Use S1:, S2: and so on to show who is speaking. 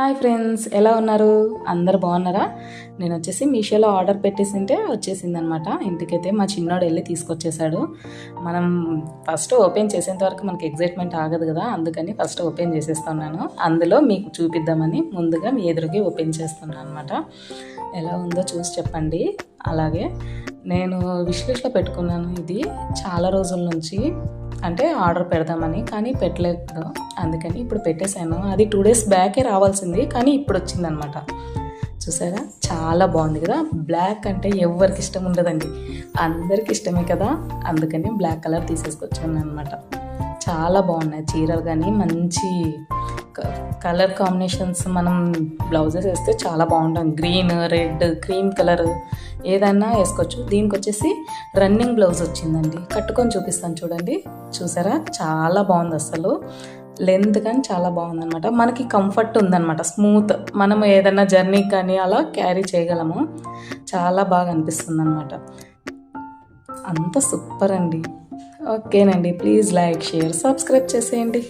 S1: Hi friends, ఎలా ఉన్నారు? అందరు బాగున్నారా? నేను వచ్చేసి మీషోలో ఆర్డర్ పెట్టేసింటే వచ్చేసిందనమాట. ఇంటికైతే మా చిన్నోడు వెళ్ళి తీసుకొచ్చేసాడు. మనం ఫస్ట్ ఓపెన్ చేసేంత వరకు మనకి ఎగ్జైట్మెంట్ ఆగదు కదా, అందుకని ఫస్ట్ ఓపెన్ చేసేస్తున్నాను. అందులో మీకు చూపిద్దామని ముందుగా మీ ఎదురుగా ఓపెన్ చేస్తున్నాను అనమాట. ఎలా ఉందో చూసి చెప్పండి. అలాగే నేను విష్ లిస్ట్లో పెట్టుకున్నాను. ఇది చాలా రోజుల నుంచి అంటే ఆర్డర్ పెడదామని, కానీ పెట్టలేదు. అందుకని ఇప్పుడు పెట్టేశాను. అది 2 days బ్యాకే రావాల్సింది, కానీ ఇప్పుడు వచ్చిందనమాట. చూసారా, చాలా బాగుంది కదా. బ్లాక్ అంటే ఎవరికి ఇష్టం ఉండదండి, అందరికి ఇష్టమే కదా. అందుకని బ్లాక్ కలర్ తీసేసుకొచ్చాను అనమాట. చాలా బాగున్నాయి చీరలు, కానీ మంచి కలర్ కాంబినేషన్స్. మనం బ్లౌజెస్ వేస్తే చాలా బాగుంటుంది. గ్రీన్, రెడ్, క్రీమ్ కలర్ ఏదైనా వేసుకోవచ్చు. దీనికి వచ్చేసి రన్నింగ్ బ్లౌజ్ వచ్చిందండి. కట్టుకొని చూపిస్తాను చూడండి. చూసారా, చాలా బాగుంది. అసలు లెంత్ కానీ చాలా బాగుందన్నమాట. మనకి కంఫర్ట్ ఉందన్నమాట, స్మూత్. మనం ఏదైనా జర్నీ కానీ అలా క్యారీ చేయగలము. చాలా బాగా అనిపిస్తుంది అన్నమాట. అంత సూపర్ అండి. ఓకేనండి, ప్లీజ్ లైక్, షేర్, సబ్స్క్రైబ్ చేసేయండి.